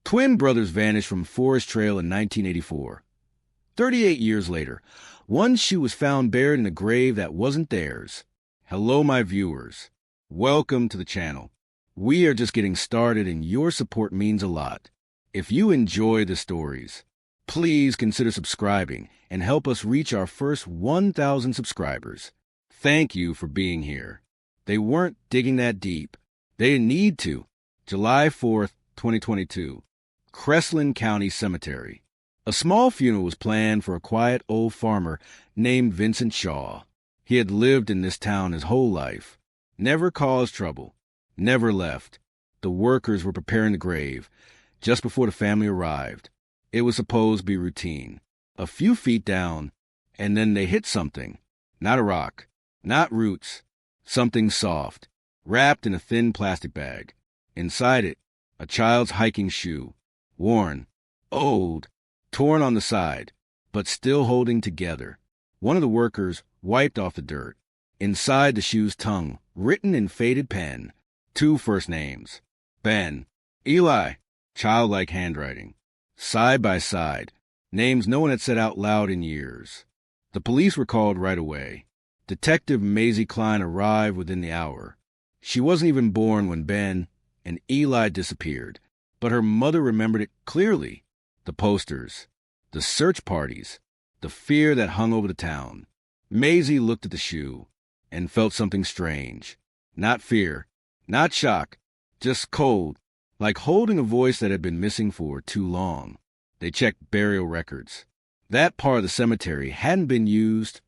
Twin brothers vanished from Forest Trail in 1984. 38 years later, one shoe was found buried in a grave that wasn't theirs. Hello, my viewers. Welcome to the channel. We are just getting started and your support means a lot. If you enjoy the stories, please consider subscribing and help us reach our first 1,000 subscribers. Thank you for being here. They weren't digging that deep. They didn't need to. July 4th, 2022. Crestline County Cemetery. A small funeral was planned for a quiet old farmer named Vincent Shaw. He had lived in this town his whole life. Never caused trouble. Never left. The workers were preparing the grave just before the family arrived. It was supposed to be routine. A few feet down, and then they hit something. Not a rock. Not roots. Something soft, wrapped in a thin plastic bag. Inside it, a child's hiking shoe. Worn, old, torn on the side, but still holding together. One of the workers wiped off the dirt. Inside the shoe's tongue, written in faded pen, 2 first names. Ben, Eli, childlike handwriting. Side by side, names no one had said out loud in years. The police were called right away. Detective Maisie Klein arrived within the hour. She wasn't even born when Ben and Eli disappeared, but her mother remembered it clearly. The posters, the search parties, the fear that hung over the town. Maisie looked at the shoe and felt something strange. Not fear, not shock, just cold, like holding a voice that had been missing for too long. They checked burial records. That part of the cemetery hadn't been used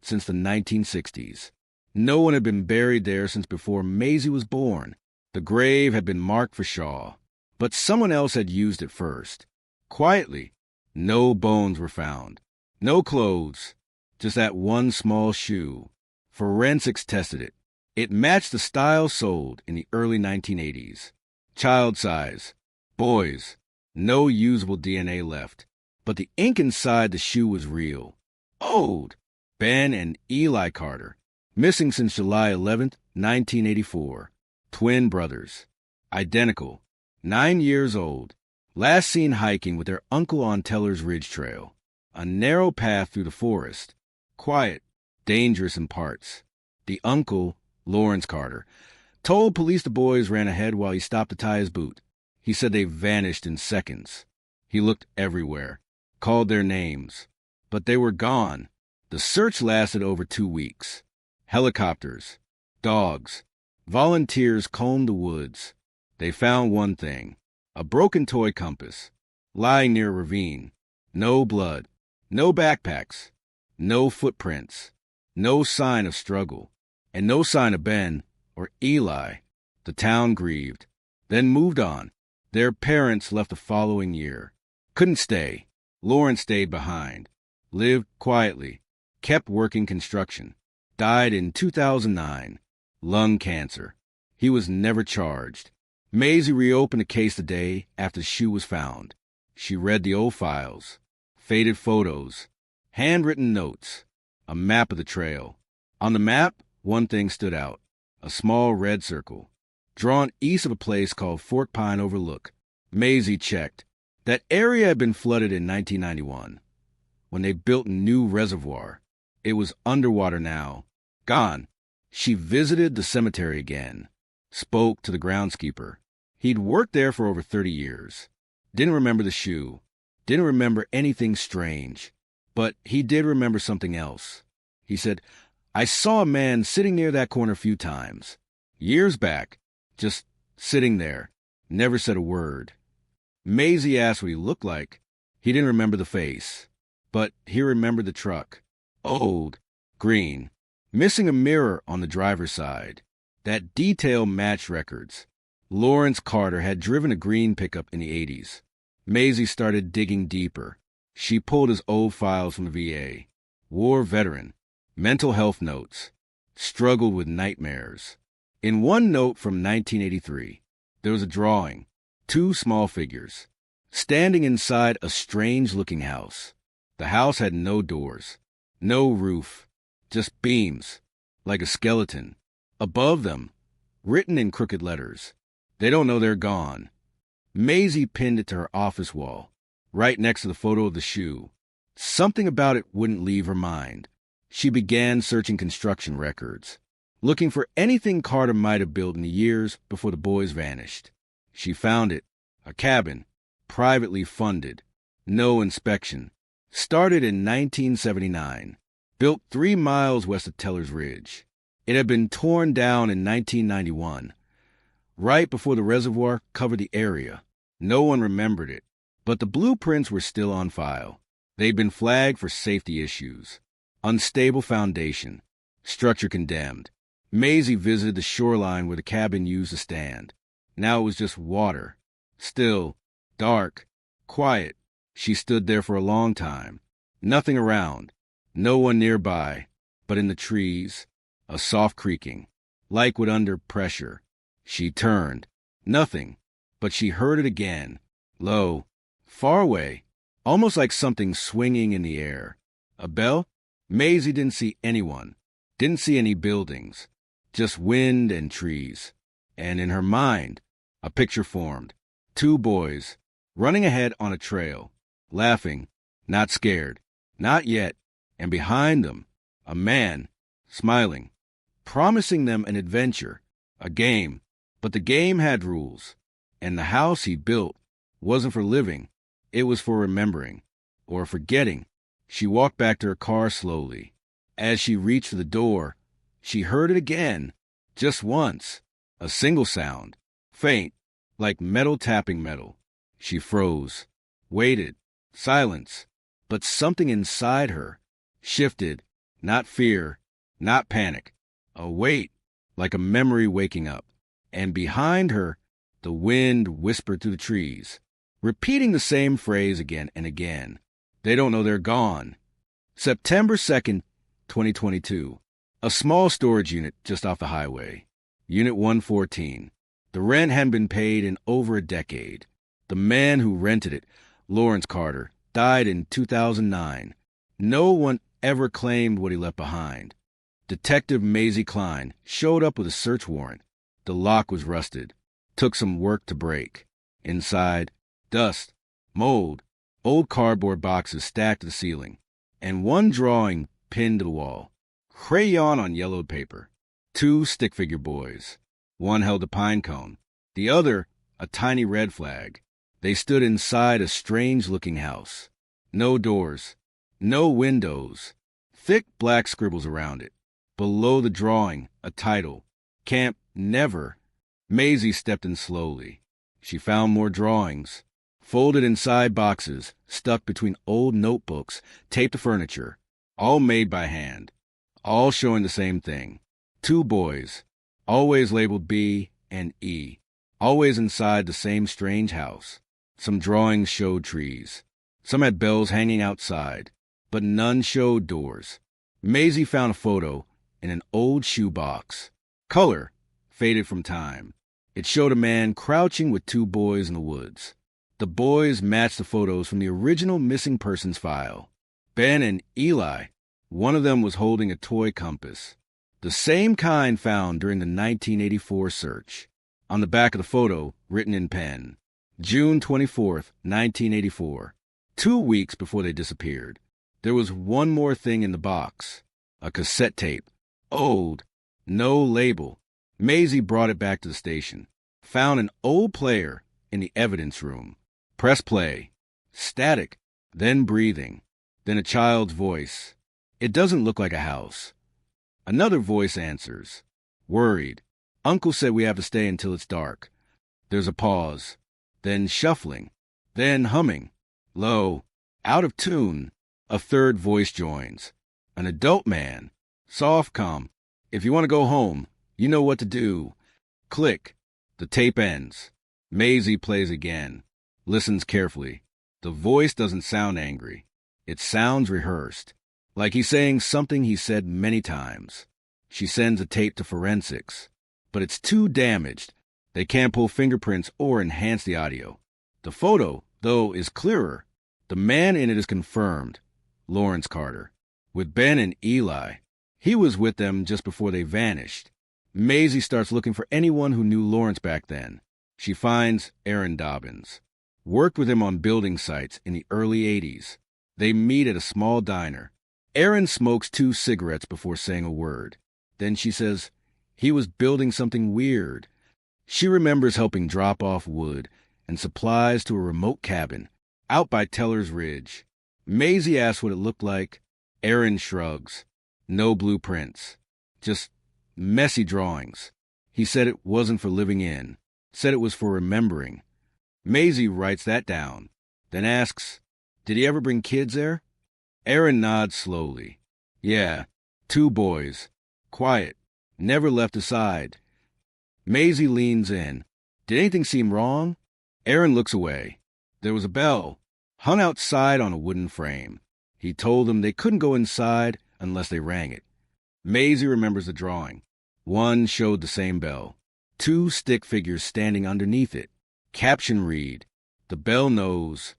since the 1960s. No one had been buried there since before Maisie was born. The grave had been marked for Shaw, but someone else had used it first. Quietly, no bones were found. No clothes, just that one small shoe. Forensics tested it. It matched the style sold in the early 1980s. Child size. Boys. No usable DNA left. But the ink inside the shoe was real. Old. Ben and Eli Carter. Missing since July 11th, 1984. Twin brothers. Identical. 9 years old. Last seen hiking with their uncle on Teller's Ridge Trail. A narrow path through the forest. Quiet. Dangerous in parts. The uncle, Lawrence Carter, told police the boys ran ahead while he stopped to tie his boot. He said they vanished in seconds. He looked everywhere. Called their names. But they were gone. The search lasted over 2 weeks. Helicopters. Dogs. Volunteers combed the woods. They found one thing. A broken toy compass. Lying near a ravine. No blood. No backpacks. No footprints. No sign of struggle. And no sign of Ben or Eli. The town grieved. Then moved on. Their parents left the following year. Couldn't stay. Lawrence stayed behind. Lived quietly. Kept working construction. Died in 2009. Lung cancer. He was never charged. Maisie reopened the case the day after the shoe was found. She read the old files. Faded photos. Handwritten notes. A map of the trail. On the map, one thing stood out. A small red circle. Drawn east of a place called Fort Pine Overlook. Maisie checked. That area had been flooded in 1991. When they built a new reservoir. It was underwater now. Gone. She visited the cemetery again. Spoke to the groundskeeper. He'd worked there for over 30 years. Didn't remember the shoe. Didn't remember anything strange. But he did remember something else. He said, I saw a man sitting near that corner a few times. Years back. Just sitting there. Never said a word. Maisie asked what he looked like. He didn't remember the face. But he remembered the truck. Old. Green. Missing a mirror on the driver's side. That detail matched records. Lawrence Carter had driven a green pickup in the 80s. Maisie started digging deeper. She pulled his old files from the VA. War veteran. Mental health notes. Struggled with nightmares. In one note from 1983, there was a drawing. 2 small figures. Standing inside a strange-looking house. The house had no doors. No roof. Just beams. Like a skeleton. Above them, written in crooked letters. They don't know they're gone. Maisie pinned it to her office wall, right next to the photo of the shoe. Something about it wouldn't leave her mind. She began searching construction records, looking for anything Carter might have built in the years before the boys vanished. She found it, a cabin, privately funded, no inspection. Started in 1979, built 3 miles west of Teller's Ridge. It had been torn down in 1991, right before the reservoir covered the area. No one remembered it, but the blueprints were still on file. They'd been flagged for safety issues. Unstable foundation, structure condemned. Maisie visited the shoreline where the cabin used to stand. Now it was just water. Still, dark, quiet. She stood there for a long time. Nothing around. No one nearby. But in the trees, a soft creaking, like wood under pressure. She turned. Nothing. But she heard it again. Low. Far away. Almost like something swinging in the air. A bell? Maisie didn't see anyone. Didn't see any buildings. Just wind and trees. And in her mind, a picture formed. 2 boys, running ahead on a trail, laughing, not scared, not yet, and behind them, a man, smiling, promising them an adventure, a game. But the game had rules, and the house he built wasn't for living. It was for remembering, or forgetting. She walked back to her car slowly. As she reached for the door, she heard it again, just once, a single sound, faint, like metal tapping metal. She froze, waited, silence, but something inside her shifted, not fear, not panic, a weight, like a memory waking up. And behind her, the wind whispered through the trees, repeating the same phrase again and again. They don't know they're gone. September 2nd, 2022. A small storage unit just off the highway. Unit 114. The rent hadn't been paid in over a decade. The man who rented it, Lawrence Carter, died in 2009. No one ever claimed what he left behind. Detective Maisie Klein showed up with a search warrant. The lock was rusted. Took some work to break. Inside, dust, mold, old cardboard boxes stacked to the ceiling, and one drawing pinned to the wall. Crayon on yellowed paper. 2 stick figure boys. One held a pine cone. The other, a tiny red flag. They stood inside a strange-looking house. No doors. No windows. Thick black scribbles around it. Below the drawing, a title. Camp Never. Maisie stepped in slowly. She found more drawings, folded inside boxes, stuck between old notebooks, taped to furniture, all made by hand, all showing the same thing. 2 boys, always labeled B and E, always inside the same strange house. Some drawings showed trees. Some had bells hanging outside, but none showed doors. Maisie found a photo in an old shoebox. Color, faded from time. It showed a man crouching with 2 boys in the woods. The boys matched the photos from the original missing persons file. Ben and Eli. One of them was holding a toy compass. The same kind found during the 1984 search. On the back of the photo, written in pen, June 24th, 1984. 2 weeks before they disappeared. There was one more thing in the box. A cassette tape. Old. No label. Maisie brought it back to the station. Found an old player in the evidence room. Press play. Static. Then breathing. Then a child's voice. It doesn't look like a house. Another voice answers. Worried. Uncle said we have to stay until it's dark. There's a pause. Then shuffling. Then humming. Low. Out of tune. A third voice joins. An adult man. Soft calm. If you want to go home, you know what to do. Click. The tape ends. Maisie plays again. Listens carefully. The voice doesn't sound angry. It sounds rehearsed. Like he's saying something he said many times. She sends a tape to forensics. But it's too damaged. They can't pull fingerprints or enhance the audio. The photo, though, is clearer. The man in it is confirmed. Lawrence Carter. With Ben and Eli. He was with them just before they vanished. Maisie starts looking for anyone who knew Lawrence back then. She finds Aaron Dobbins. Worked with him on building sites in the early 80s. They meet at a small diner. Aaron smokes 2 cigarettes before saying a word. Then she says he was building something weird. She remembers helping drop off wood and supplies to a remote cabin out by Teller's Ridge. Maisie asks what it looked like. Aaron shrugs. No blueprints. Just messy drawings. He said it wasn't for living in. Said it was for remembering. Maisie writes that down, then asks, did he ever bring kids there? Aaron nods slowly. Yeah, 2 boys. Quiet. Never left his side. Maisie leans in. Did anything seem wrong? Aaron looks away. There was a bell, hung outside on a wooden frame. He told them they couldn't go inside unless they rang it. Maisie remembers the drawing. One showed the same bell. 2 stick figures standing underneath it. Caption read, the bell knows.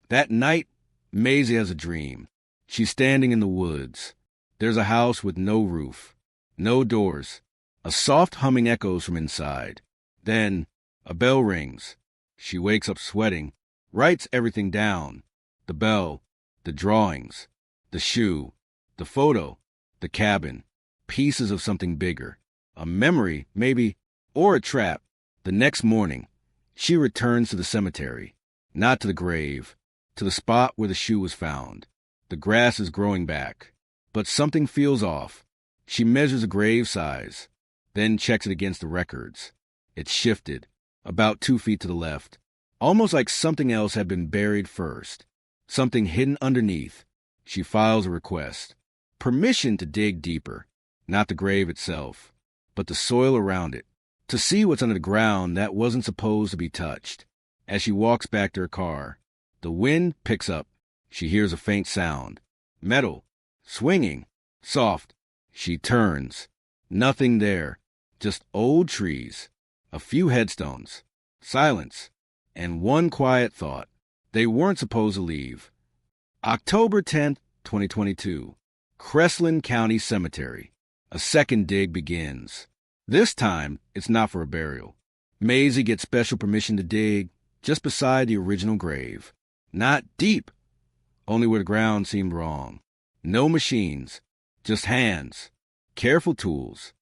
That night, Maisie has a dream. She's standing in the woods. There's a house with no roof, no doors. A soft humming echoes from inside. Then, a bell rings. She wakes up sweating, writes everything down. The bell, the drawings, the shoe, the photo, the cabin, pieces of something bigger. A memory, maybe, or a trap. The next morning, she returns to the cemetery, not to the grave, to the spot where the shoe was found. The grass is growing back, but something feels off. She measures the grave size, then checks it against the records. It's shifted, about 2 feet to the left, almost like something else had been buried first, something hidden underneath. She files a request. Permission to dig deeper, not the grave itself, but the soil around it. To see what's under the ground that wasn't supposed to be touched. As she walks back to her car, the wind picks up. She hears a faint sound. Metal. Swinging. Soft. She turns. Nothing there. Just old trees. A few headstones. Silence. And one quiet thought. They weren't supposed to leave. October 10th, 2022. Crestline County Cemetery. A second dig begins. This time, it's not for a burial. Maisie gets special permission to dig just beside the original grave. Not deep, only where the ground seemed wrong. No machines, just hands. Careful tools.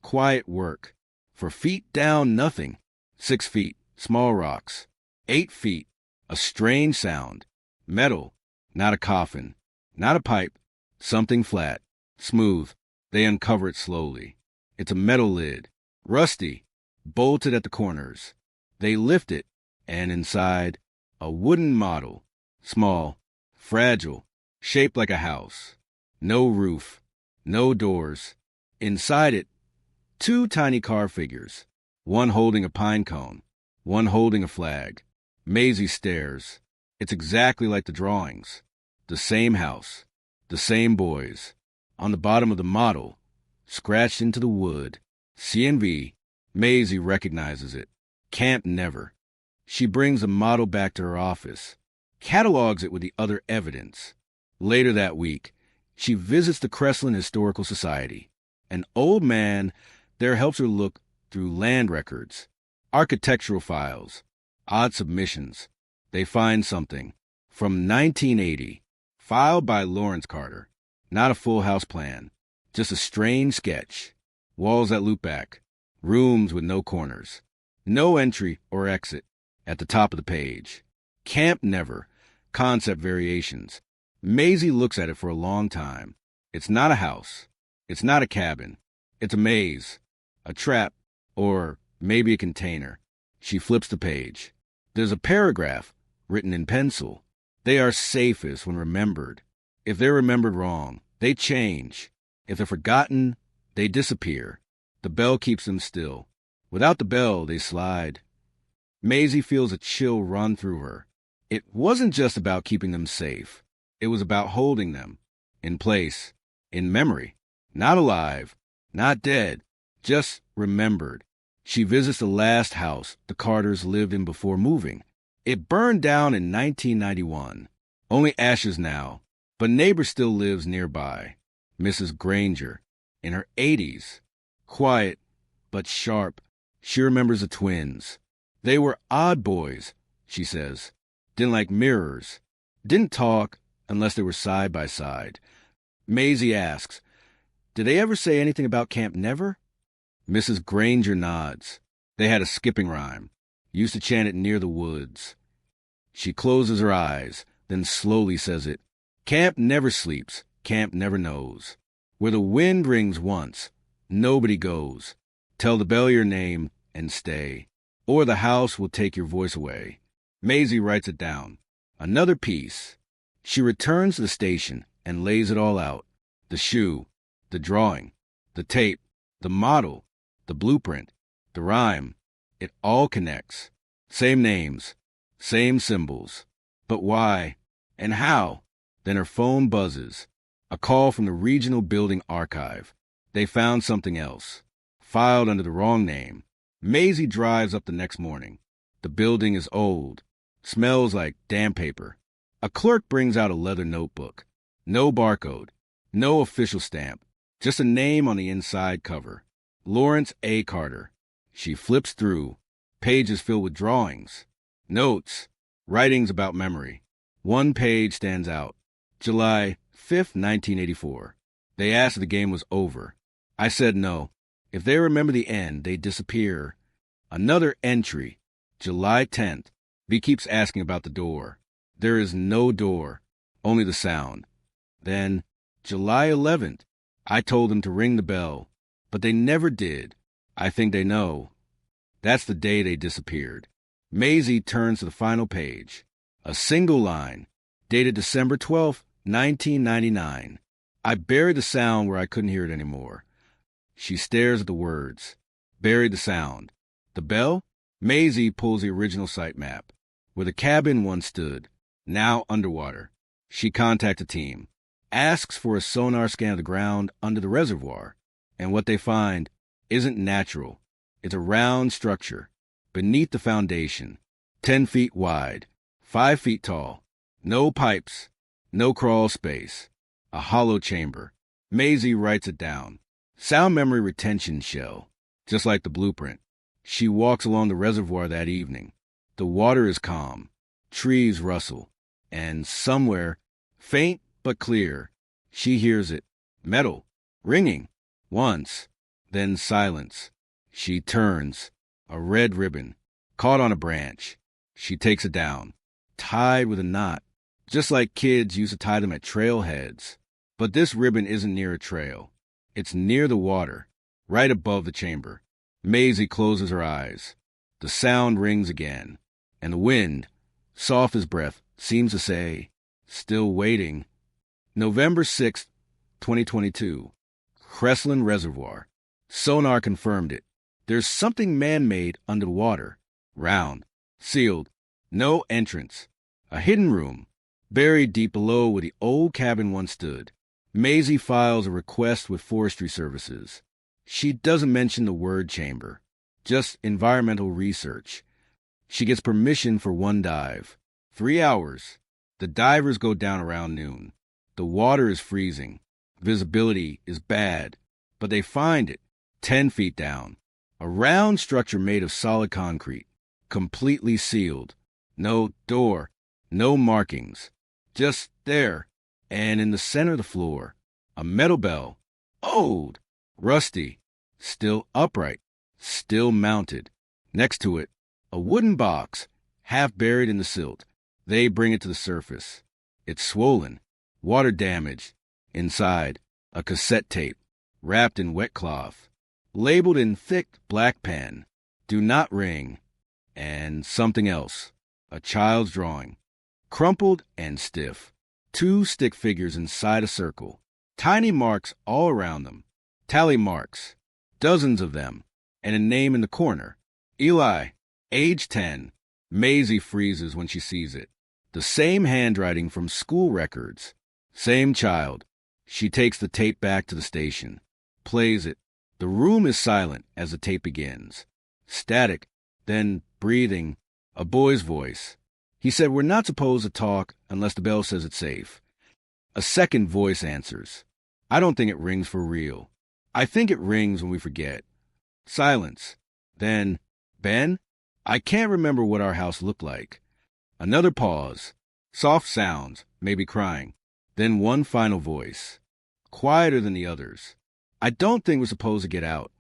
Quiet work. For feet down, nothing. 6 feet, small rocks. 8 feet, a strange sound. Metal, not a coffin, not a pipe. Something flat, smooth. They uncover it slowly. It's a metal lid, rusty, bolted at the corners. They lift it, and inside, a wooden model, small, fragile, shaped like a house. No roof, no doors. Inside it, 2 tiny car figures, one holding a pine cone, one holding a flag. Maisie stares. It's exactly like the drawings. The same house, the same boys. On the bottom of the model, scratched into the wood, CNV. Maisie recognizes it. Camp Never. She brings the model back to her office, catalogs it with the other evidence. Later that week, she visits the Crestline Historical Society. An old man there helps her look through land records, architectural files, odd submissions. They find something from 1980, filed by Lawrence Carter. Not a full house plan, just a strange sketch. Walls that loop back, rooms with no corners, no entry or exit. At the top of the page, Camp Never, concept variations. Maisie looks at it for a long time. It's not a house. It's not a cabin. It's a maze, a trap, or maybe a container. She flips the page. There's a paragraph written in pencil. They are safest when remembered. If they're remembered wrong, they change. If they're forgotten, they disappear. The bell keeps them still. Without the bell, they slide. Maisie feels a chill run through her. It wasn't just about keeping them safe. It was about holding them. In place. In memory. Not alive. Not dead. Just remembered. She visits the last house the Carters lived in before moving. It burned down in 1991. Only ashes now. But neighbor still lives nearby. Mrs. Granger. In her 80s. Quiet, but sharp. She remembers the twins. They were odd boys, she says. Didn't like mirrors. Didn't talk unless they were side by side. Maisie asks, did they ever say anything about Camp Never? Mrs. Granger nods. They had a skipping rhyme. Used to chant it near the woods. She closes her eyes, then slowly says it. Camp never sleeps, camp never knows. Where the wind rings once, nobody goes. Tell the bell your name and stay, or the house will take your voice away. Maisie writes it down. Another piece. She returns to the station and lays it all out. The shoe, the drawing, the tape, the model, the blueprint, the rhyme. It all connects. Same names, same symbols. But why and how? Then her phone buzzes. A call from the regional building archive. They found something else. Filed under the wrong name. Maisie drives up the next morning. The building is old. Smells like damp paper. A clerk brings out a leather notebook. No barcode. No official stamp. Just a name on the inside cover. Lawrence A. Carter. She flips through. Pages filled with drawings. Notes. Writings about memory. One page stands out. July 5th, 1984. They asked if the game was over. I said no. If they remember the end, they disappear. Another entry. July 10th. V keeps asking about the door. There is no door, only the sound. Then, July 11th. I told them to ring the bell, but they never did. I think they know. That's the day they disappeared. Maisie turns to the final page. A single line, dated December 12th, 1999. I buried the sound where I couldn't hear it anymore. She stares at the words. Buried the sound. The bell? Maisie pulls the original site map. Where the cabin once stood, now underwater. She contacts a team. Asks for a sonar scan of the ground under the reservoir. And what they find isn't natural. It's a round structure. Beneath the foundation. 10 feet wide. 5 feet tall. No pipes. No crawl space. A hollow chamber. Maisie writes it down. Sound memory retention shell. Just like the blueprint. She walks along the reservoir that evening. The water is calm. Trees rustle. And somewhere, faint but clear, she hears it. Metal. Ringing. Once. Then silence. She turns. A red ribbon. Caught on a branch. She takes it down. Tied with a knot. Just like kids used to tie them at trailheads. But this ribbon isn't near a trail. It's near the water. Right above the chamber. Maisie closes her eyes. The sound rings again. And the wind, soft as breath, seems to say, still waiting. November 6th, 2022. Crestline Reservoir. Sonar confirmed it. There's something man-made under the water. Round. Sealed. No entrance. A hidden room. Buried deep below where the old cabin once stood. Maisie files a request with Forestry Services. She doesn't mention the word chamber. Just environmental research. She gets permission for one dive. 3 hours. The divers go down around noon. The water is freezing. Visibility is bad. But they find it. 10 feet down. A round structure made of solid concrete. Completely sealed. No door. No markings. Just there. And in the center of the floor, a metal bell. Old. Rusty. Still upright. Still mounted. Next to it, a wooden box, half buried in the silt. They bring it to the surface. It's swollen, water damaged. Inside, a cassette tape, wrapped in wet cloth, labeled in thick black pen, "Do not ring," and something else, a child's drawing, crumpled and stiff. 2 stick figures inside a circle, tiny marks all around them, tally marks, dozens of them, and a name in the corner, Eli. Age 10. Maisie freezes when she sees it. The same handwriting from school records. Same child. She takes the tape back to the station. Plays it. The room is silent as the tape begins. Static. Then breathing. A boy's voice. He said we're not supposed to talk unless the bell says it's safe. A second voice answers. I don't think it rings for real. I think it rings when we forget. Silence. Then, Ben? I can't remember what our house looked like. Another pause. Soft sounds, maybe crying. Then one final voice. Quieter than the others. I don't think we're supposed to get out.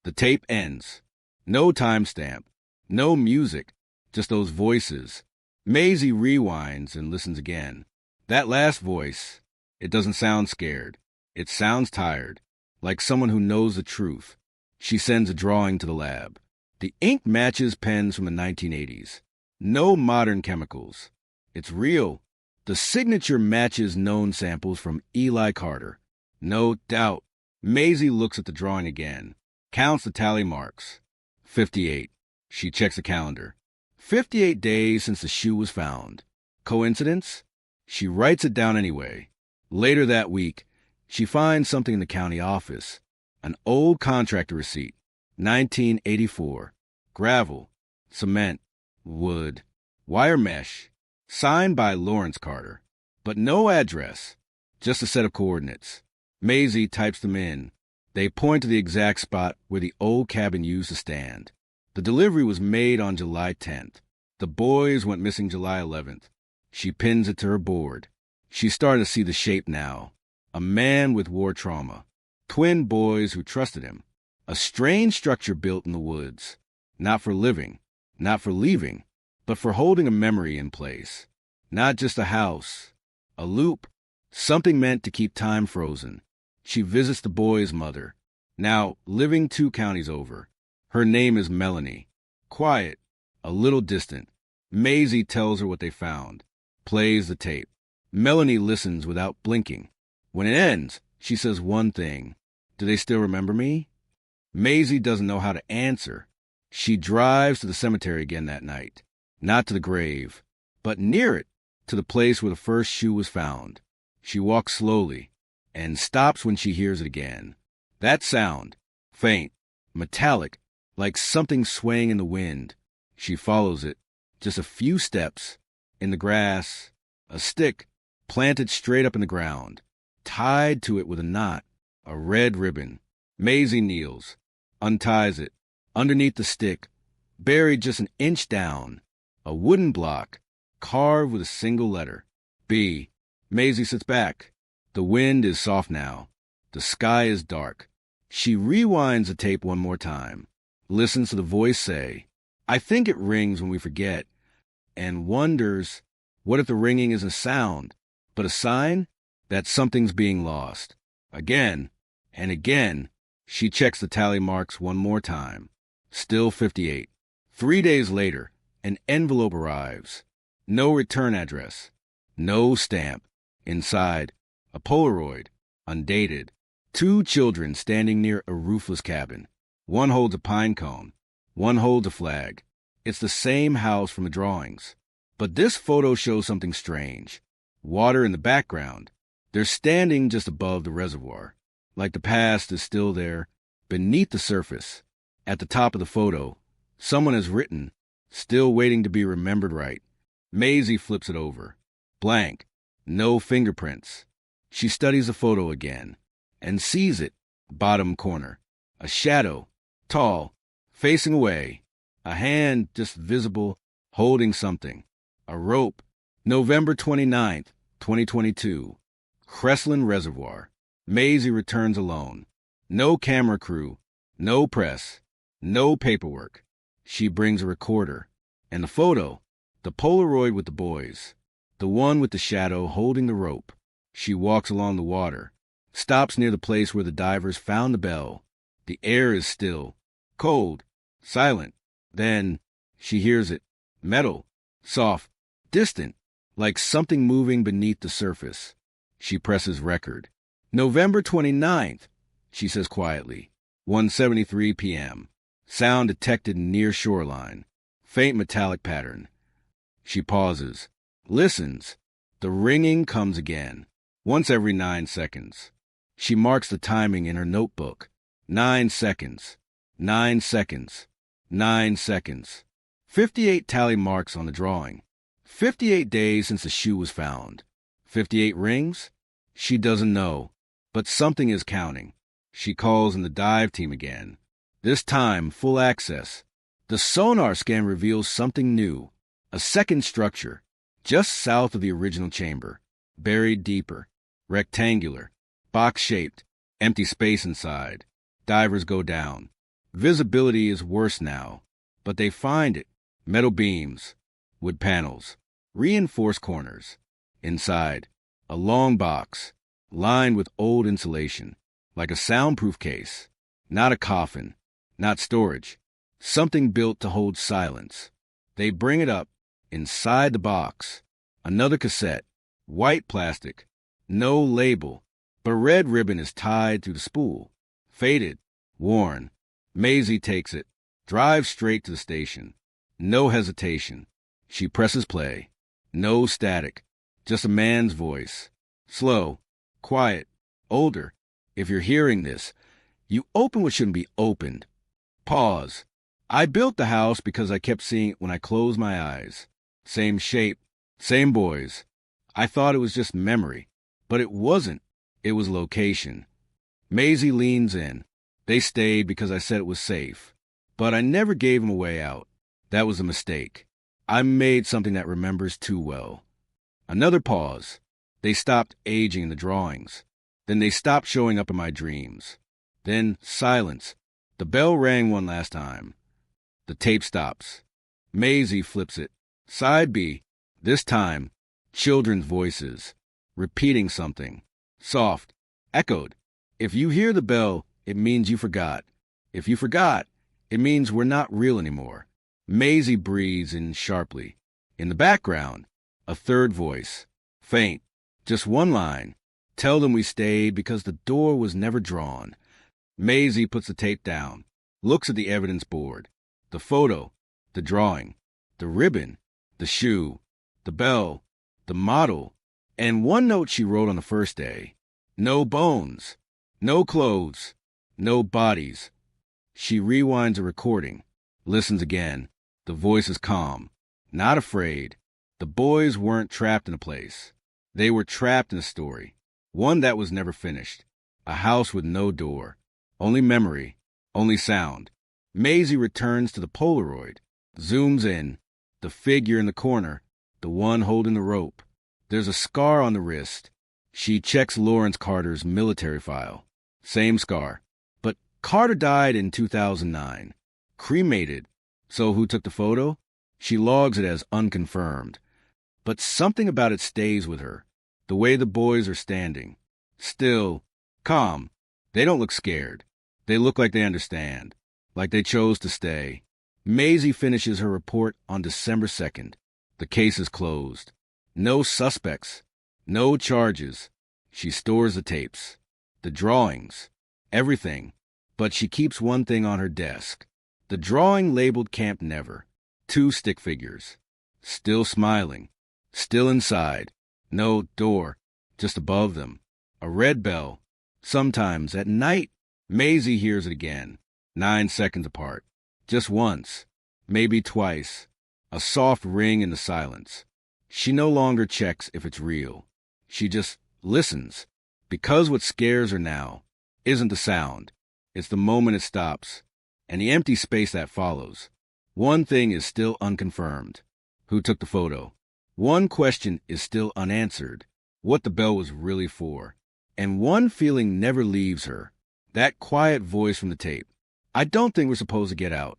The tape ends. No timestamp. No music. Just those voices. Maisie rewinds and listens again. That last voice, it doesn't sound scared. It sounds tired, like someone who knows the truth. She sends a drawing to the lab. The ink matches pens from the 1980s. No modern chemicals. It's real. The signature matches known samples from Eli Carter. No doubt. Maisie looks at the drawing again, counts the tally marks. 58. She checks the calendar. 58 days since the shoe was found. Coincidence? She writes it down anyway. Later that week, she finds something in the county office. An old contractor receipt. 1984. Gravel, cement, wood, wire mesh. Signed by Lawrence Carter. But no address. Just a set of coordinates. Maisie types them in. They point to the exact spot where the old cabin used to stand. The delivery was made on July 10th. The boys went missing July 11th. She pins it to her board. She's starting to see the shape now. A man with war trauma. Twin boys who trusted him. A strange structure built in the woods. Not for living, not for leaving, but for holding a memory in place. Not just a house. A loop. Something meant to keep time frozen. She visits the boy's mother. Now living 2 counties over. Her name is Melanie. Quiet. A little distant. Maisie tells her what they found. Plays the tape. Melanie listens without blinking. When it ends, she says one thing. Do they still remember me? Maisie doesn't know how to answer. She drives to the cemetery again that night. Not to the grave, but near it, to the place where the first shoe was found. She walks slowly and stops when she hears it again. That sound, faint, metallic, like something swaying in the wind. She follows it, just a few steps. In the grass, a stick planted straight up in the ground, tied to it with a knot, a red ribbon. Maisie kneels, unties it. Underneath the stick, buried just an inch down, a wooden block, carved with a single letter, B. Maisie sits back. The wind is soft now. The sky is dark. She rewinds the tape one more time, listens to the voice say, I think it rings when we forget, and wonders, what if the ringing isn't a sound, but a sign that something's being lost? Again and again, she checks the tally marks one more time. Still 58. 3 days later, an envelope arrives. No return address. No stamp. Inside, a Polaroid, undated. 2 children standing near a roofless cabin. One holds a pine cone. One holds a flag. It's the same house from the drawings. But this photo shows something strange. Water in the background. They're standing just above the reservoir. Like the past is still there, beneath the surface. At the top of the photo, someone has written, still waiting to be remembered right. Maisie flips it over. Blank. No fingerprints. She studies the photo again and sees it, bottom corner. A shadow, tall, facing away. A hand just visible, holding something. A rope. November 29th, 2022. Crestland Reservoir. Maisie returns alone. No camera crew. No press. No paperwork. She brings a recorder. And the photo, the Polaroid with the boys. The one with the shadow holding the rope. She walks along the water. Stops near the place where the divers found the bell. The air is still. Cold. Silent. Then, she hears it. Metal. Soft. Distant. Like something moving beneath the surface. She presses record. November 29th, she says quietly. 1:73 p.m. Sound detected near shoreline. Faint metallic pattern. She pauses. Listens. The ringing comes again. Once every 9 seconds. She marks the timing in her notebook. 9 seconds. 9 seconds. 9 seconds. 58 tally marks on the drawing. 58 days since the shoe was found. 58 rings? She doesn't know. But something is counting. She calls in the dive team again. This time, full access. The sonar scan reveals something new. A second structure, just south of the original chamber, buried deeper, rectangular, box-shaped, empty space inside. Divers go down. Visibility is worse now, but they find it. Metal beams, wood panels, reinforced corners. Inside, a long box, lined with old insulation, like a soundproof case. Not a coffin, not storage, something built to hold silence. They bring it up. Inside the box, another cassette, white plastic, no label, but red ribbon is tied through the spool. Faded, worn. Maisie takes it, drives straight to the station. No hesitation. She presses play. No static, just a man's voice. Slow, quiet, older. If you're hearing this, you open what shouldn't be opened. Pause. I built the house because I kept seeing it when I closed my eyes. Same shape, same boys. I thought it was just memory, but it wasn't. It was location. Maisie leans in. They stayed because I said it was safe, but I never gave them a way out. That was a mistake. I made something that remembers too well. Another pause. They stopped aging in the drawings. Then they stopped showing up in my dreams. Then silence. The bell rang one last time. The tape stops. Maisie flips it. Side B, this time, children's voices, repeating something, soft, echoed. If you hear the bell, it means you forgot. If you forgot, it means we're not real anymore. Maisie breathes in sharply. In the background, a third voice, faint, just one line. Tell them we stayed because the door was never drawn. Maisie puts the tape down, looks at the evidence board, the photo, the drawing, the ribbon, the shoe, the bell, the model, and one note she wrote on the first day. No bones, no clothes, no bodies. She rewinds a recording, listens again. The voice is calm, not afraid. The boys weren't trapped in a place. They were trapped in a story, one that was never finished. A house with no door, only memory, only sound. Maisie returns to the Polaroid, zooms in. The figure in the corner, the one holding the rope. There's a scar on the wrist. She checks Lawrence Carter's military file. Same scar. But Carter died in 2009. Cremated. So who took the photo? She logs it as unconfirmed. But something about it stays with her. The way the boys are standing. Still, calm. They don't look scared. They look like they understand. Like they chose to stay. Maisie finishes her report on December 2nd. The case is closed. No suspects. No charges. She stores the tapes. The drawings. Everything. But she keeps one thing on her desk. The drawing labeled Camp Never. 2 stick figures. Still smiling. Still inside. No door. Just above them. A red bell. Sometimes at night, Maisie hears it again. 9 seconds apart. Just once, maybe twice, a soft ring in the silence. She no longer checks if it's real. She just listens, because what scares her now isn't the sound. It's the moment it stops, and the empty space that follows. One thing is still unconfirmed. Who took the photo? One question is still unanswered. What the bell was really for. And one feeling never leaves her. That quiet voice from the tape. I don't think we're supposed to get out.